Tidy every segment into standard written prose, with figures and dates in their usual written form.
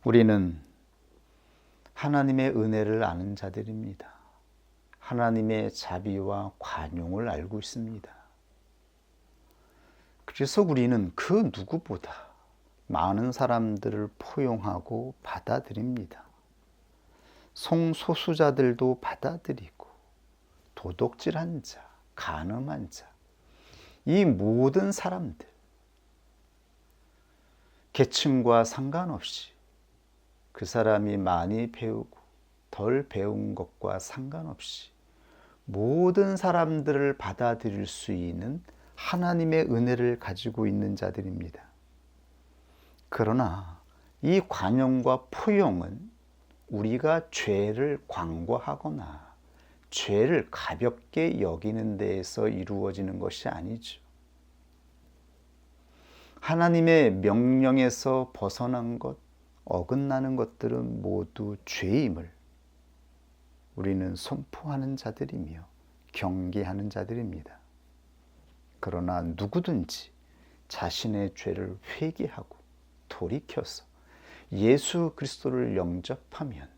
우리는 하나님의 은혜를 아는 자들입니다. 하나님의 자비와 관용을 알고 있습니다. 그래서 우리는 그 누구보다 많은 사람들을 포용하고 받아들입니다. 성소수자들도 받아들이고 도둑질한 자, 간음한 자, 이 모든 사람들, 계층과 상관없이 그 사람이 많이 배우고 덜 배운 것과 상관없이 모든 사람들을 받아들일 수 있는 하나님의 은혜를 가지고 있는 자들입니다. 그러나 이 관용과 포용은 우리가 죄를 광고하거나 죄를 가볍게 여기는 데에서 이루어지는 것이 아니죠. 하나님의 명령에서 벗어난 것, 어긋나는 것들은 모두 죄임을 우리는 선포하는 자들이며 경계하는 자들입니다. 그러나 누구든지 자신의 죄를 회개하고 돌이켜서 예수 그리스도를 영접하면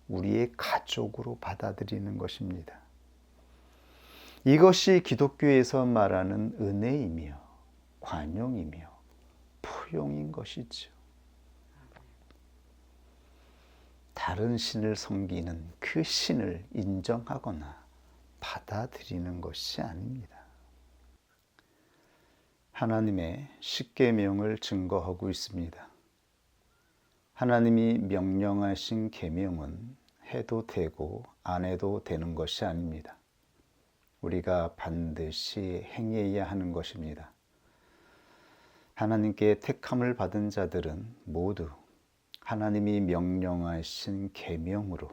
우리의 가족으로 받아들이는 것입니다. 이것이 기독교에서 말하는 은혜이며 관용이며 포용인 것이죠. 다른 신을 섬기는 그 신을 인정하거나 받아들이는 것이 아닙니다. 하나님의 십계명을 증거하고 있습니다. 하나님이 명령하신 계명은 해도 되고 안 해도 되는 것이 아닙니다. 우리가 반드시 행해야 하는 것입니다. 하나님께 택함을 받은 자들은 모두 하나님이 명령하신 계명으로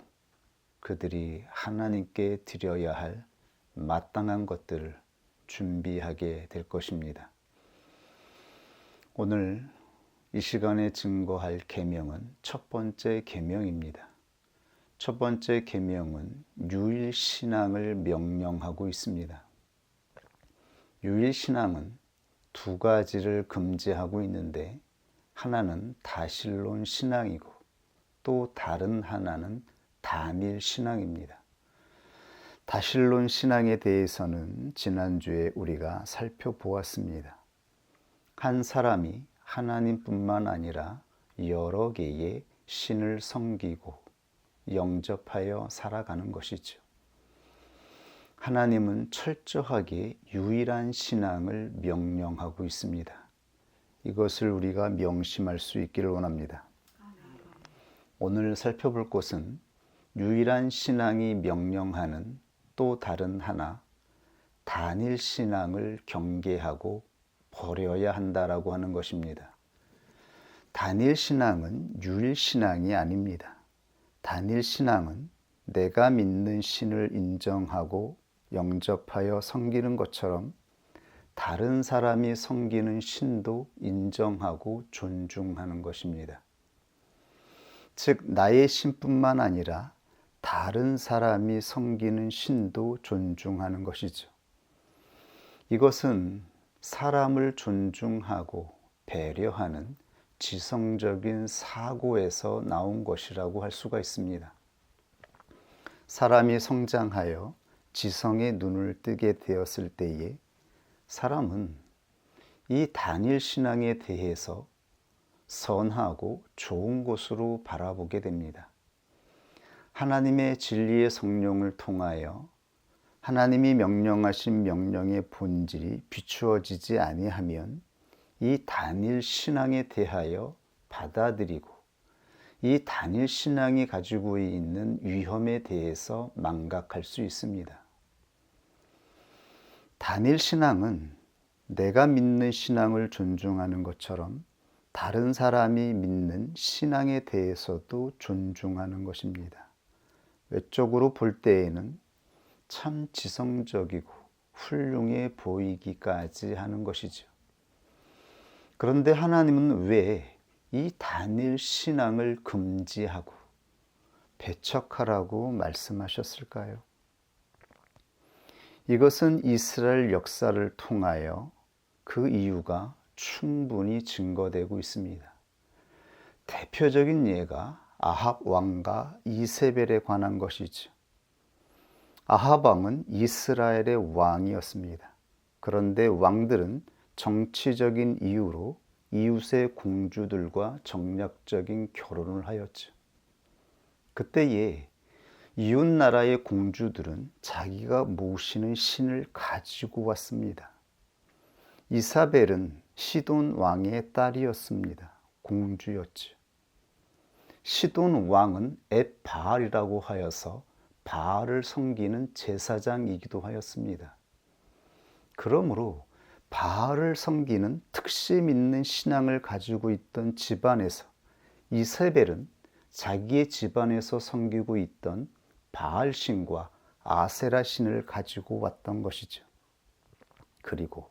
그들이 하나님께 드려야 할 마땅한 것들을 준비하게 될 것입니다. 오늘 이 시간에 증거할 계명은 첫 번째 계명입니다. 첫 번째 계명은 유일신앙을 명령하고 있습니다. 유일신앙은 두 가지를 금지하고 있는데 하나는 다실론 신앙이고 또 다른 하나는 단일 신앙입니다. 다실론 신앙에 대해서는 지난주에 우리가 살펴보았습니다. 한 사람이 하나님뿐만 아니라 여러 개의 신을 섬기고 영접하여 살아가는 것이죠. 하나님은 철저하게 유일한 신앙을 명령하고 있습니다. 이것을 우리가 명심할 수 있기를 원합니다. 오늘 살펴볼 것은 유일한 신앙이 명령하는 또 다른 하나, 단일 신앙을 경계하고 버려야 한다라고 하는 것입니다. 단일 신앙은 유일 신앙이 아닙니다. 단일 신앙은 내가 믿는 신을 인정하고 영접하여 섬기는 것처럼 다른 사람이 섬기는 신도 인정하고 존중하는 것입니다. 즉 나의 신뿐만 아니라 다른 사람이 섬기는 신도 존중하는 것이죠. 이것은 사람을 존중하고 배려하는 지성적인 사고에서 나온 것이라고 할 수가 있습니다. 사람이 성장하여 지성의 눈을 뜨게 되었을 때에 사람은 이 단일 신앙에 대해서 선하고 좋은 것으로 바라보게 됩니다. 하나님의 진리의 성령을 통하여 하나님이 명령하신 명령의 본질이 비추어지지 아니하면 이 단일 신앙에 대하여 받아들이고 이 단일 신앙이 가지고 있는 위험에 대해서 망각할 수 있습니다. 단일 신앙은 내가 믿는 신앙을 존중하는 것처럼 다른 사람이 믿는 신앙에 대해서도 존중하는 것입니다. 외적으로 볼 때에는 참 지성적이고 훌륭해 보이기까지 하는 것이죠. 그런데 하나님은 왜 이 단일 신앙을 금지하고 배척하라고 말씀하셨을까요? 이것은 이스라엘 역사를 통하여 그 이유가 충분히 증거되고 있습니다. 대표적인 예가 아합 왕과 이세벨에 관한 것이죠. 아합 왕은 이스라엘의 왕이었습니다. 그런데 왕들은 정치적인 이유로 이웃의 공주들과 정략적인 결혼을 하였죠. 그때에 이웃 나라의 공주들은 자기가 모시는 신을 가지고 왔습니다. 이사벨은 시돈 왕의 딸이었습니다. 공주였죠. 시돈 왕은 엣바알이라고 하여서 바알을 섬기는 제사장이기도 하였습니다. 그러므로 바알을 섬기는 특심 있는 신앙을 가지고 있던 집안에서 이세벨은 자기의 집안에서 섬기고 있던 바알 신과 아세라 신을 가지고 왔던 것이죠. 그리고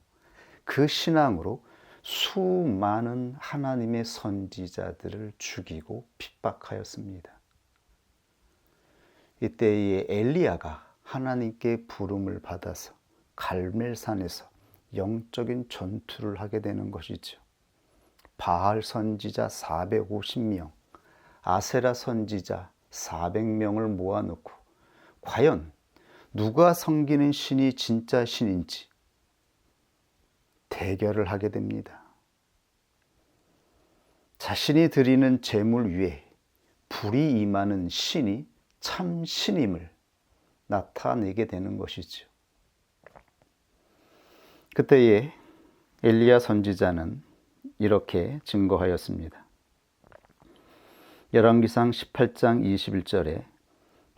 그 신앙으로 수많은 하나님의 선지자들을 죽이고 핍박하였습니다. 이때에 엘리야가 하나님께 부름을 받아서 갈멜산에서 영적인 전투를 하게 되는 것이죠. 바알 선지자 450명, 아세라 선지자 400명을 모아놓고 과연 누가 섬기는 신이 진짜 신인지 대결을 하게 됩니다. 자신이 드리는 제물 위에 불이 임하는 신이 참 신임을 나타내게 되는 것이죠. 그때에 엘리야 선지자는 이렇게 증거하였습니다. 열왕기상 18장 21절에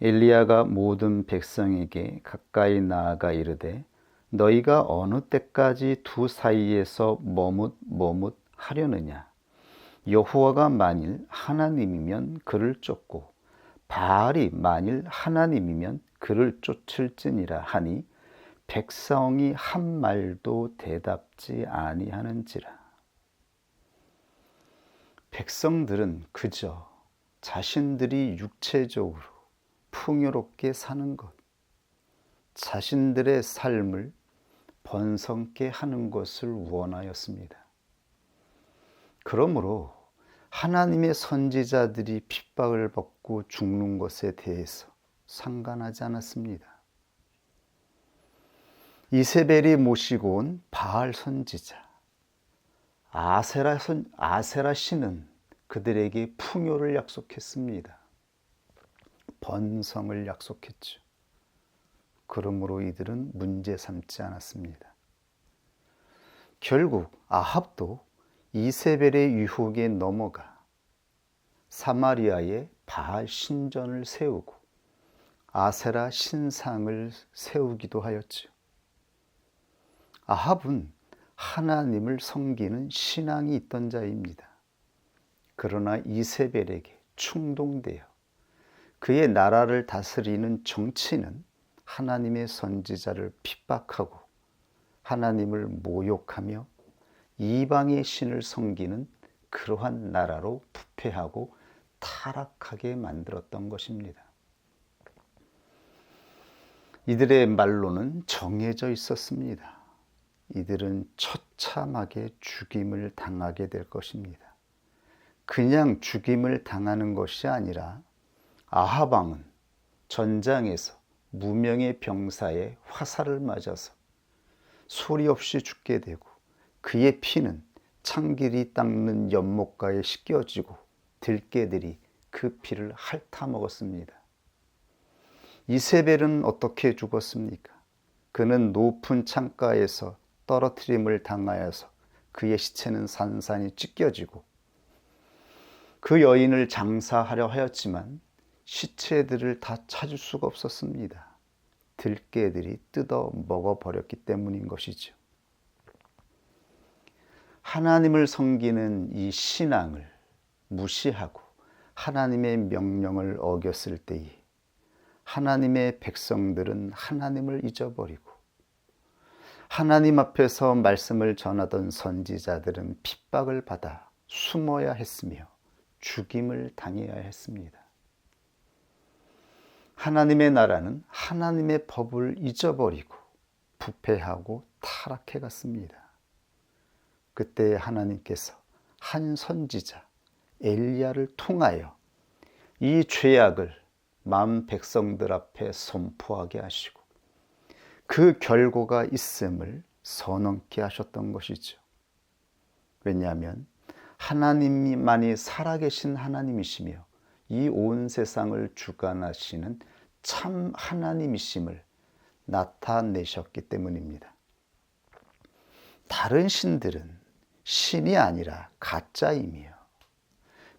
엘리야가 모든 백성에게 가까이 나아가 이르되 너희가 어느 때까지 두 사이에서 머뭇 하려느냐. 여호와가 만일 하나님이면 그를 쫓고 바알이 만일 하나님이면 그를 쫓을지니라 하니 백성이 한 말도 대답지 아니하는지라. 백성들은 그저 자신들이 육체적으로 풍요롭게 사는 것, 자신들의 삶을 번성케 하는 것을 원하였습니다. 그러므로 하나님의 선지자들이 핍박을 받고 죽는 것에 대해서 상관하지 않았습니다. 이세벨이 모시고 온 바알 선지자, 아세라 신은 그들에게 풍요를 약속했습니다. 번성을 약속했죠. 그러므로 이들은 문제 삼지 않았습니다. 결국 아합도 이세벨의 유혹에 넘어가 사마리아에 바알 신전을 세우고 아세라 신상을 세우기도 하였죠. 아합은 하나님을 섬기는 신앙이 있던 자입니다. 그러나 이세벨에게 충동되어 그의 나라를 다스리는 정치는 하나님의 선지자를 핍박하고 하나님을 모욕하며 이방의 신을 섬기는 그러한 나라로 부패하고 타락하게 만들었던 것입니다. 이들의 말로는 정해져 있었습니다. 이들은 처참하게 죽임을 당하게 될 것입니다. 그냥 죽임을 당하는 것이 아니라 아합 왕은 전장에서 무명의 병사의 화살을 맞아서 소리 없이 죽게 되고 그의 피는 창길이 닦는 연못가에 씻겨지고 들개들이 그 피를 핥아먹었습니다. 이세벨은 어떻게 죽었습니까? 그는 높은 창가에서 떨어뜨림을 당하여서 그의 시체는 산산이 찢겨지고 그 여인을 장사하려 하였지만 시체들을 다 찾을 수가 없었습니다. 들개들이 뜯어 먹어버렸기 때문인 것이죠. 하나님을 섬기는 이 신앙을 무시하고 하나님의 명령을 어겼을 때에 하나님의 백성들은 하나님을 잊어버리고 하나님 앞에서 말씀을 전하던 선지자들은 핍박을 받아 숨어야 했으며 죽임을 당해야 했습니다. 하나님의 나라는 하나님의 법을 잊어버리고 부패하고 타락해 갔습니다. 그때 하나님께서 한 선지자 엘리야를 통하여 이 죄악을 만 백성들 앞에 선포하게 하시고 그 결과가 있음을 선언케 하셨던 것이죠. 왜냐하면 하나님만이 살아계신 하나님이시며 이 온 세상을 주관하시는 참 하나님이심을 나타내셨기 때문입니다. 다른 신들은 신이 아니라 가짜이며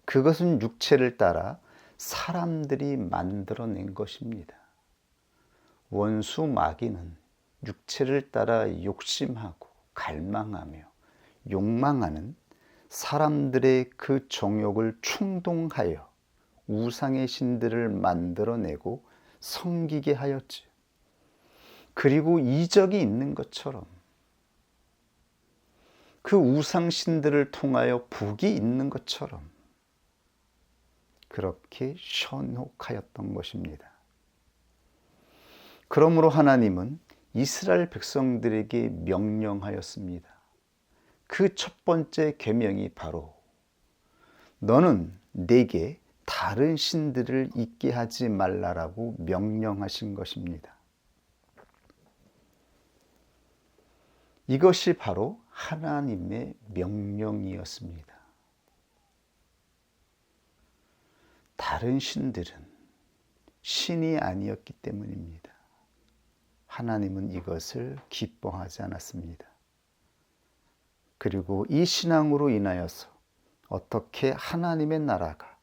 그것은 육체를 따라 사람들이 만들어낸 것입니다. 원수 마귀는 육체를 따라 욕심하고 갈망하며 욕망하는 사람들의 그 정욕을 충동하여 우상의 신들을 만들어내고 섬기게 하였지. 그리고 이적이 있는 것처럼 그 우상 신들을 통하여 복이 있는 것처럼 그렇게 현혹하였던 것입니다. 그러므로 하나님은 이스라엘 백성들에게 명령하였습니다. 그 첫 번째 계명이 바로 너는 내게 다른 신들을 있게 하지 말라라고 명령하신 것입니다. 이것이 바로 하나님의 명령이었습니다. 다른 신들은 신이 아니었기 때문입니다. 하나님은 이것을 기뻐하지 않았습니다. 그리고 이 신앙으로 인하여서 어떻게 하나님의 나라가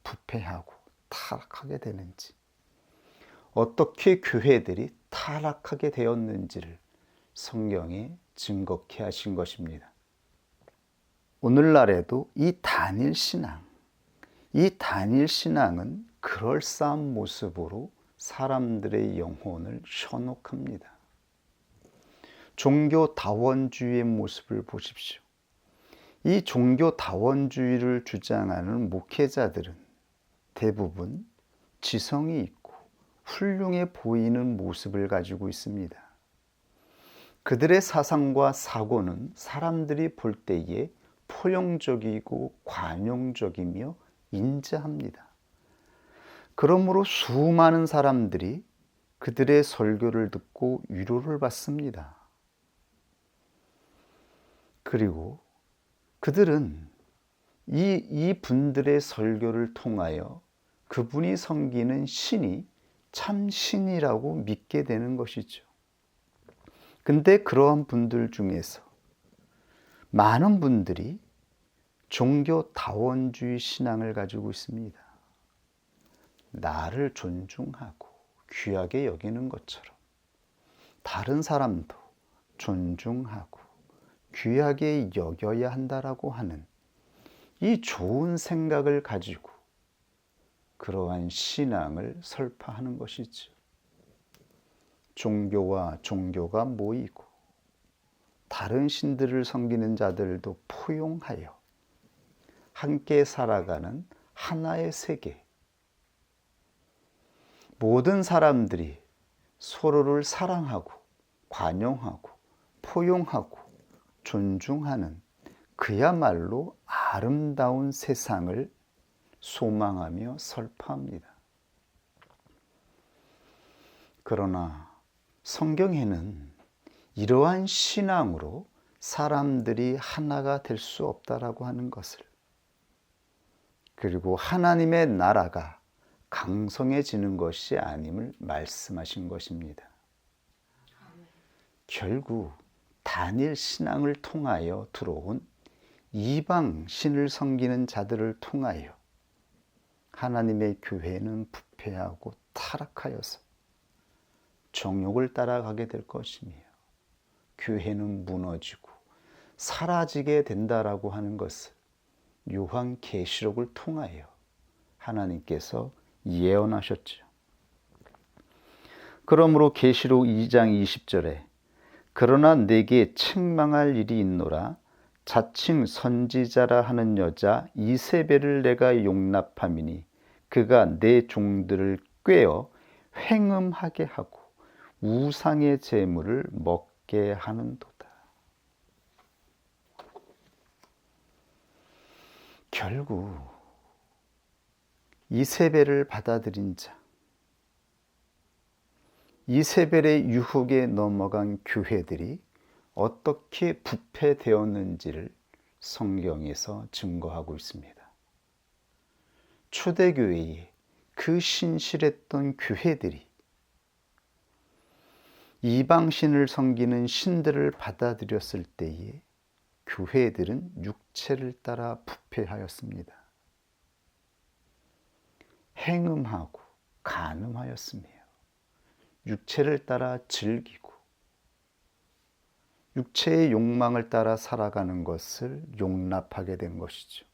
부패하고 타락하게 되는지, 어떻게 교회들이 타락하게 되었는지를 성경에 증거케 하신 것입니다. 오늘날에도 이 단일 신앙은 그럴싸한 모습으로 사람들의 영혼을 현혹합니다. 종교다원주의의 모습을 보십시오. 이 종교다원주의를 주장하는 목회자들은 대부분 지성이 있고 훌륭해 보이는 모습을 가지고 있습니다. 그들의 사상과 사고는 사람들이 볼 때에 포용적이고 관용적이며 인자합니다. 그러므로 수많은 사람들이 그들의 설교를 듣고 위로를 받습니다. 그리고 그들은 이 분들의 설교를 통하여 그분이 섬기는 신이 참 신이라고 믿게 되는 것이죠. 근데 그러한 분들 중에서 많은 분들이 종교다원주의 신앙을 가지고 있습니다. 나를 존중하고 귀하게 여기는 것처럼 다른 사람도 존중하고 귀하게 여겨야 한다라고 하는 이 좋은 생각을 가지고 그러한 신앙을 설파하는 것이죠. 종교와 종교가 모이고 다른 신들을 섬기는 자들도 포용하여 함께 살아가는 하나의 세계. 모든 사람들이 서로를 사랑하고 관용하고 포용하고 존중하는 그야말로 아름다운 세상을 소망하며 설파합니다. 그러나 성경에는 이러한 신앙으로 사람들이 하나가 될 수 없다라고 하는 것을, 그리고 하나님의 나라가 강성해지는 것이 아님을 말씀하신 것입니다. 결국 단일 신앙을 통하여 들어온 이방 신을 섬기는 자들을 통하여 하나님의 교회는 부패하고 타락하여서 정욕을 따라가게 될 것이며 교회는 무너지고 사라지게 된다라고 하는 것을 요한계시록을 통하여 하나님께서 예언하셨죠. 그러므로 계시록 2장 20절에 그러나 내게 책망할 일이 있노라. 자칭 선지자라 하는 여자 이세벨을 내가 용납함이니 그가 내 종들을 꾀어 횡음하게 하고 우상의 제물을 먹게 하는도다. 결국 이세벨을 받아들인 자, 이세벨의 유혹에 넘어간 교회들이 어떻게 부패되었는지를 성경에서 증거하고 있습니다. 초대교회에 그 신실했던 교회들이 이방신을 섬기는 신들을 받아들였을 때에 교회들은 육체를 따라 부패하였습니다. 행음하고 간음하였으며 육체를 따라 즐기고 육체의 욕망을 따라 살아가는 것을 용납하게 된 것이죠.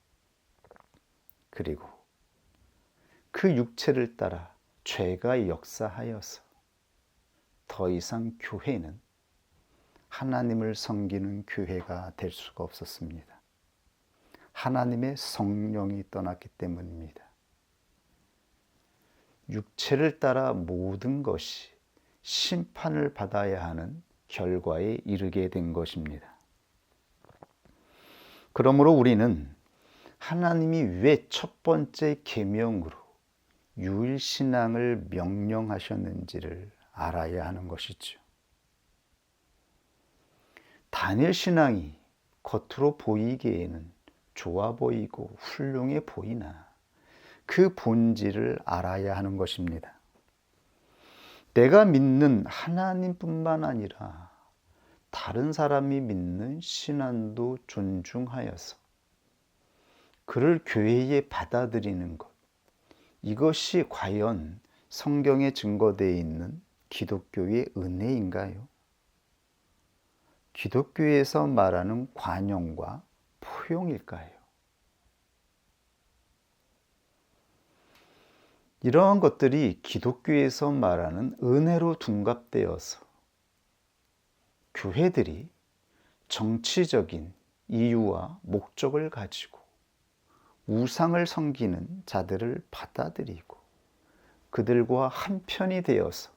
그리고 그 육체를 따라 죄가 역사하여서 더 이상 교회는 하나님을 섬기는 교회가 될 수가 없었습니다. 하나님의 성령이 떠났기 때문입니다. 육체를 따라 모든 것이 심판을 받아야 하는 결과에 이르게 된 것입니다. 그러므로 우리는 하나님이 왜 첫 번째 계명으로 유일신앙을 명령하셨는지를 알아야 하는 것이죠. 다니엘 신앙이 겉으로 보이기에는 좋아 보이고 훌륭해 보이나 그 본질을 알아야 하는 것입니다. 내가 믿는 하나님뿐만 아니라 다른 사람이 믿는 신앙도 존중하여서 그를 교회에 받아들이는 것, 이것이 과연 성경에 증거되어 있는 기독교의 은혜인가요? 기독교에서 말하는 관용과 포용일까요? 이러한 것들이 기독교에서 말하는 은혜로 둔갑되어서 교회들이 정치적인 이유와 목적을 가지고 우상을 섬기는 자들을 받아들이고 그들과 한편이 되어서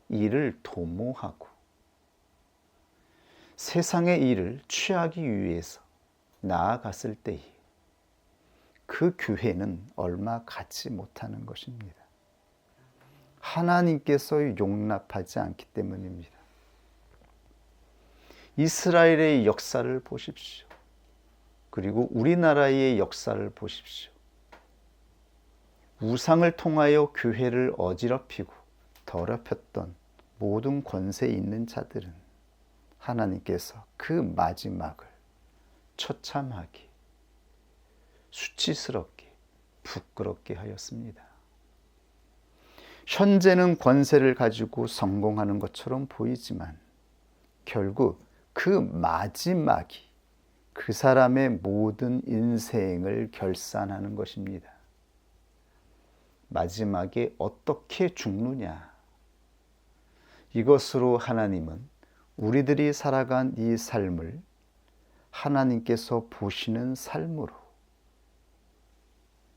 이를 도모하고 세상의 일을 취하기 위해서 나아갔을 때에 그 교회는 얼마 갖지 못하는 것입니다. 하나님께서 용납하지 않기 때문입니다. 이스라엘의 역사를 보십시오. 그리고 우리나라의 역사를 보십시오. 우상을 통하여 교회를 어지럽히고 더럽혔던 모든 권세 있는 자들은 하나님께서 그 마지막을 처참하게 수치스럽게 부끄럽게 하였습니다. 현재는 권세를 가지고 성공하는 것처럼 보이지만 결국 그 마지막이 그 사람의 모든 인생을 결산하는 것입니다. 마지막에 어떻게 죽느냐? 이것으로 하나님은 우리들이 살아간 이 삶을 하나님께서 보시는 삶으로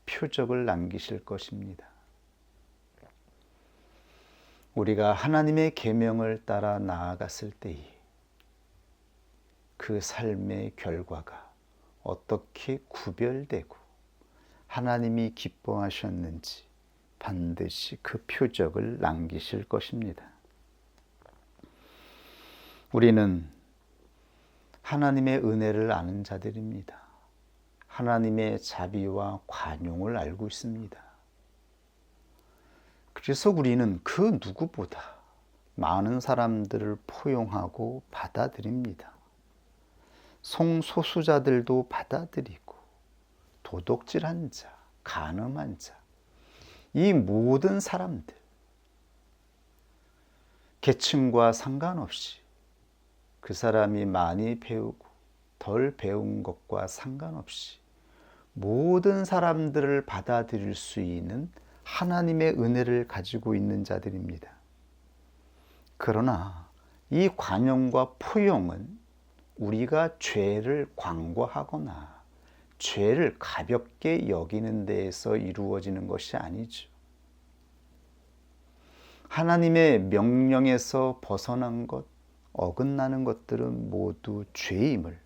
표적을 남기실 것입니다. 우리가 하나님의 계명을 따라 나아갔을 때에 그 삶의 결과가 어떻게 구별되고 하나님이 기뻐하셨는지 반드시 그 표적을 남기실 것입니다. 우리는 하나님의 은혜를 아는 자들입니다. 하나님의 자비와 관용을 알고 있습니다. 그래서 우리는 그 누구보다 많은 사람들을 포용하고 받아들입니다. 성소수자들도 받아들이고 도둑질한 자, 간음한 자, 이 모든 사람들 계층과 상관없이 그 사람이 많이 배우고 덜 배운 것과 상관없이 모든 사람들을 받아들일 수 있는 하나님의 은혜를 가지고 있는 자들입니다. 그러나 이 관용과 포용은 우리가 죄를 광고하거나 죄를 가볍게 여기는 데에서 이루어지는 것이 아니죠. 하나님의 명령에서 벗어난 것, 어긋나는 것들은 모두 죄임을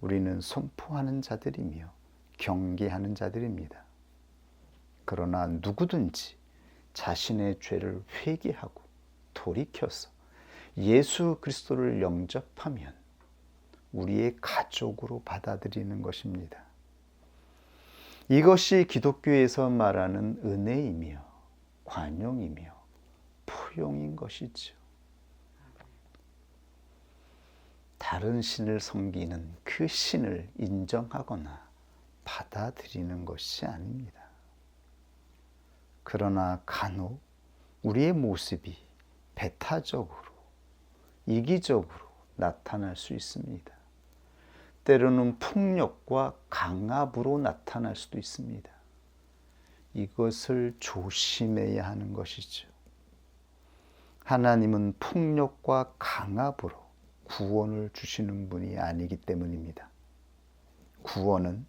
우리는 선포하는 자들이며 경계하는 자들입니다. 그러나 누구든지 자신의 죄를 회개하고 돌이켜서 예수 그리스도를 영접하면 우리의 가족으로 받아들이는 것입니다. 이것이 기독교에서 말하는 은혜이며 관용이며 포용인 것이죠. 다른 신을 섬기는 그 신을 인정하거나 받아들이는 것이 아닙니다. 그러나 간혹 우리의 모습이 배타적으로, 이기적으로 나타날 수 있습니다. 때로는 폭력과 강압으로 나타날 수도 있습니다. 이것을 조심해야 하는 것이죠. 하나님은 폭력과 강압으로 구원을 주시는 분이 아니기 때문입니다. 구원은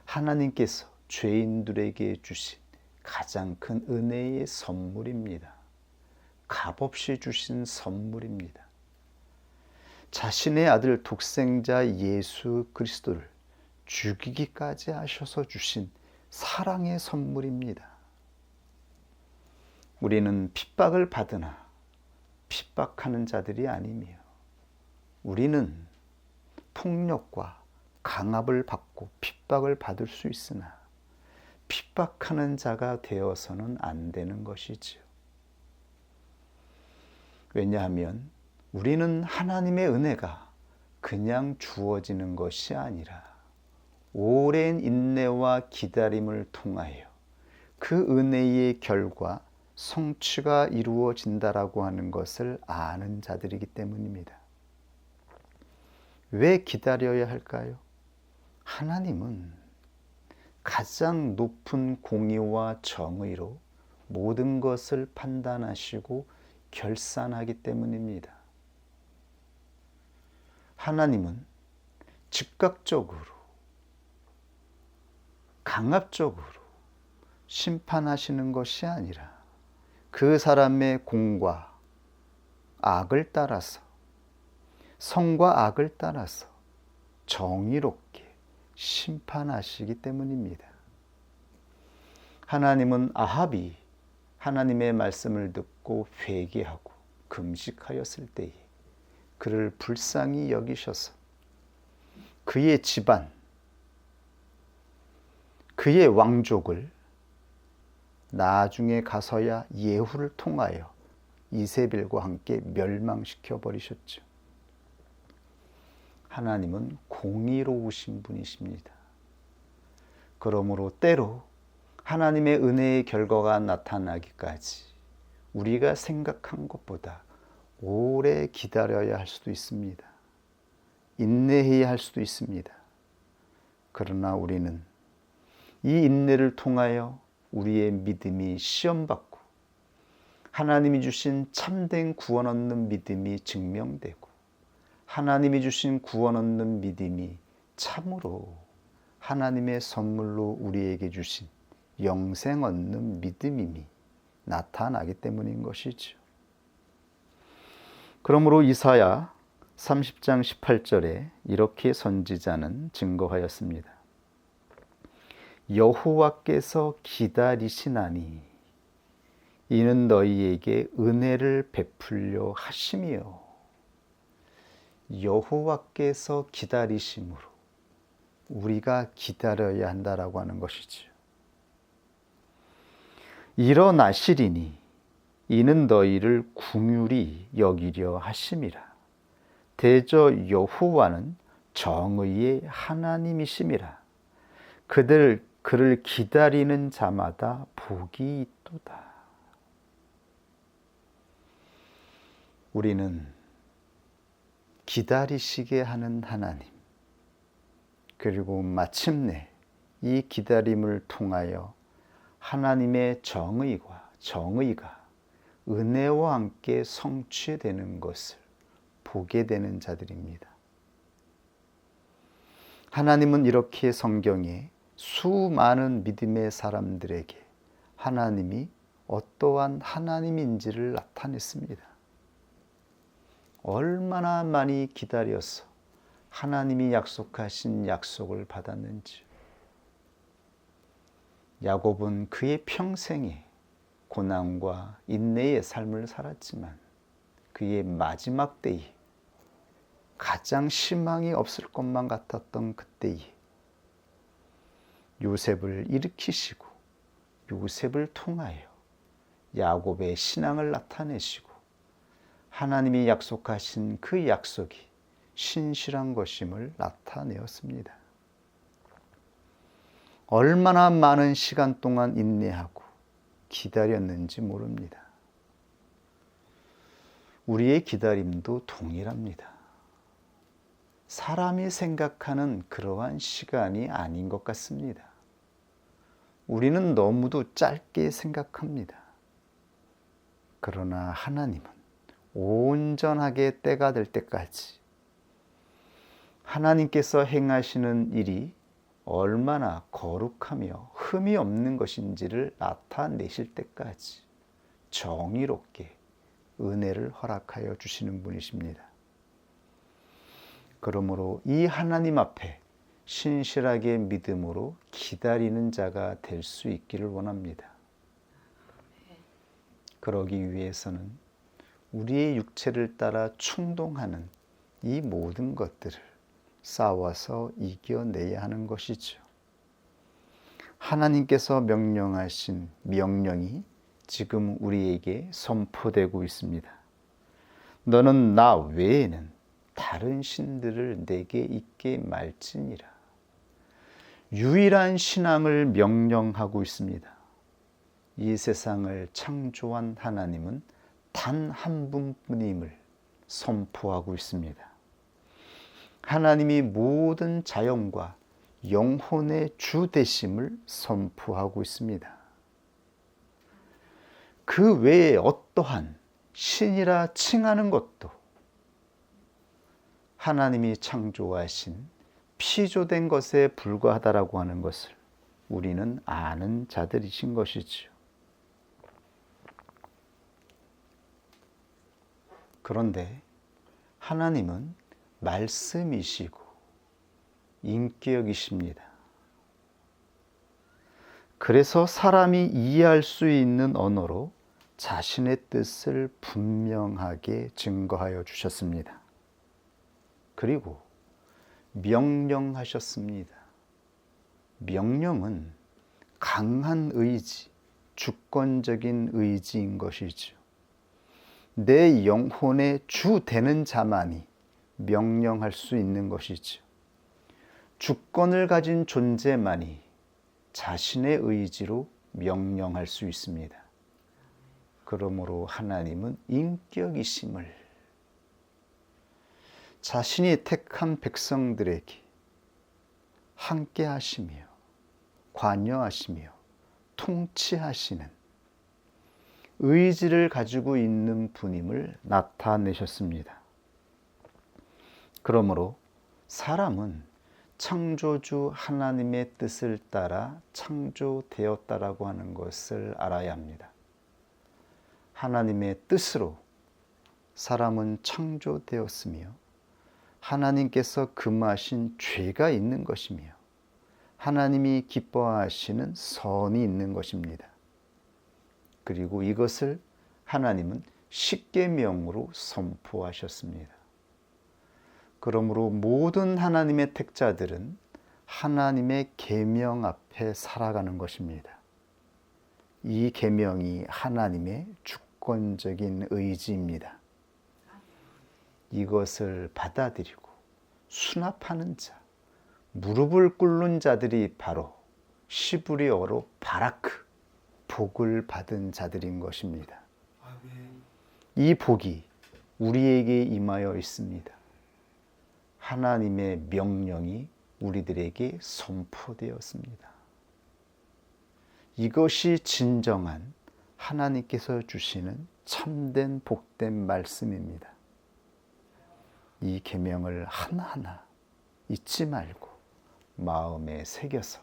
하나님께서 죄인들에게 주신 가장 큰 은혜의 선물입니다. 값없이 주신 선물입니다. 자신의 아들 독생자 예수 그리스도를 죽이기까지 하셔서 주신 사랑의 선물입니다. 우리는 핍박을 받으나 핍박하는 자들이 아니며, 우리는 폭력과 강압을 받고 핍박을 받을 수 있으나 핍박하는 자가 되어서는 안 되는 것이지요. 왜냐하면 우리는 하나님의 은혜가 그냥 주어지는 것이 아니라 오랜 인내와 기다림을 통하여 그 은혜의 결과 성취가 이루어진다라고 하는 것을 아는 자들이기 때문입니다. 왜 기다려야 할까요? 하나님은 가장 높은 공의와 정의로 모든 것을 판단하시고 결산하기 때문입니다. 하나님은 즉각적으로, 강압적으로 심판하시는 것이 아니라 그 사람의 공과 악을 따라서, 선과 악을 따라서 정의롭게 심판하시기 때문입니다. 하나님은 아합이 하나님의 말씀을 듣고 회개하고 금식하였을 때에 그를 불쌍히 여기셔서 그의 집안, 그의 왕족을 나중에 가서야 예후를 통하여 이세벨과 함께 멸망시켜 버리셨죠. 하나님은 공의로우신 분이십니다. 그러므로 때로 하나님의 은혜의 결과가 나타나기까지 우리가 생각한 것보다 오래 기다려야 할 수도 있습니다. 인내해야 할 수도 있습니다. 그러나 우리는 이 인내를 통하여 우리의 믿음이 시험받고 하나님이 주신 참된 구원 얻는 믿음이 증명되고 하나님이 주신 구원 얻는 믿음이 참으로 하나님의 선물로 우리에게 주신 영생 얻는 믿음임이 나타나기 때문인 것이죠. 그러므로 이사야 30장 18절에 이렇게 선지자는 증거하였습니다. 여호와께서 기다리시나니 이는 너희에게 은혜를 베풀려 하심이요. 여호와께서 기다리심으로 우리가 기다려야 한다라고 하는 것이죠. 일어나시리니 이는 너희를 긍휼히 여기려 하심이라. 대저 여호와는 정의의 하나님이심이라. 그를 기다리는 자마다 복이 있도다. 우리는 기다리시게 하는 하나님, 그리고 마침내 이 기다림을 통하여 하나님의 정의가 은혜와 함께 성취되는 것을 보게 되는 자들입니다. 하나님은 이렇게 성경에 수많은 믿음의 사람들에게 하나님이 어떠한 하나님인지를 나타냈습니다. 얼마나 많이 기다려서 하나님이 약속하신 약속을 받았는지. 야곱은 그의 평생에 고난과 인내의 삶을 살았지만 그의 마지막 때에 가장 희망이 없을 것만 같았던 그때에 요셉을 일으키시고 요셉을 통하여 야곱의 신앙을 나타내시고 하나님이 약속하신 그 약속이 신실한 것임을 나타내었습니다. 얼마나 많은 시간 동안 인내하고 기다렸는지 모릅니다. 우리의 기다림도 동일합니다. 사람이 생각하는 그러한 시간이 아닌 것 같습니다. 우리는 너무도 짧게 생각합니다. 그러나 하나님은 온전하게 때가 될 때까지 하나님께서 행하시는 일이 얼마나 거룩하며 흠이 없는 것인지를 나타내실 때까지 정의롭게 은혜를 허락하여 주시는 분이십니다. 그러므로 이 하나님 앞에 신실하게 믿음으로 기다리는 자가 될 수 있기를 원합니다. 그러기 위해서는 우리의 육체를 따라 충동하는 이 모든 것들을 싸워서 이겨내야 하는 것이죠. 하나님께서 명령하신 명령이 지금 우리에게 선포되고 있습니다. 너는 나 외에는 다른 신들을 내게 있게 말지니라. 유일한 신앙을 명령하고 있습니다. 이 세상을 창조한 하나님은 단 한 분뿐임을 선포하고 있습니다. 하나님이 모든 자연과 영혼의 주 되심을 선포하고 있습니다. 그 외에 어떠한 신이라 칭하는 것도 하나님이 창조하신 피조된 것에 불과하다라고 하는 것을 우리는 아는 자들이신 것이지요. 그런데 하나님은 말씀이시고 인격이십니다. 그래서 사람이 이해할 수 있는 언어로 자신의 뜻을 분명하게 증거하여 주셨습니다. 그리고 명령하셨습니다. 명령은 강한 의지, 주권적인 의지인 것이죠. 내 영혼의 주 되는 자만이 명령할 수 있는 것이죠. 주권을 가진 존재만이 자신의 의지로 명령할 수 있습니다. 그러므로 하나님은 인격이심을 자신이 택한 백성들에게 함께 하시며 관여하시며 통치하시는 의지를 가지고 있는 분임을 나타내셨습니다. 그러므로 사람은 창조주 하나님의 뜻을 따라 창조되었다라고 하는 것을 알아야 합니다. 하나님의 뜻으로 사람은 창조되었으며 하나님께서 금하신 죄가 있는 것이며 하나님이 기뻐하시는 선이 있는 것입니다. 그리고 이것을 하나님은 십계명으로 선포하셨습니다. 그러므로 모든 하나님의 택자들은 하나님의 계명 앞에 살아가는 것입니다. 이 계명이 하나님의 주권적인 의지입니다. 이것을 받아들이고 수납하는 자, 무릎을 꿇는 자들이 바로 시브리어로 바라크, 복을 받은 자들인 것입니다. 이 복이 우리에게 임하여 있습니다. 하나님의 명령이 우리들에게 선포되었습니다. 이것이 진정한 하나님께서 주시는 참된 복된 말씀입니다. 이 계명을 하나하나 잊지 말고 마음에 새겨서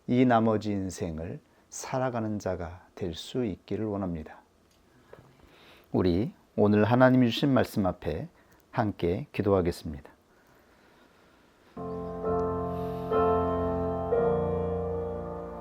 이 나머지 인생을 살아가는 자가 될 수 있기를 원합니다. 우리 오늘 하나님이 주신 말씀 앞에 함께 기도하겠습니다.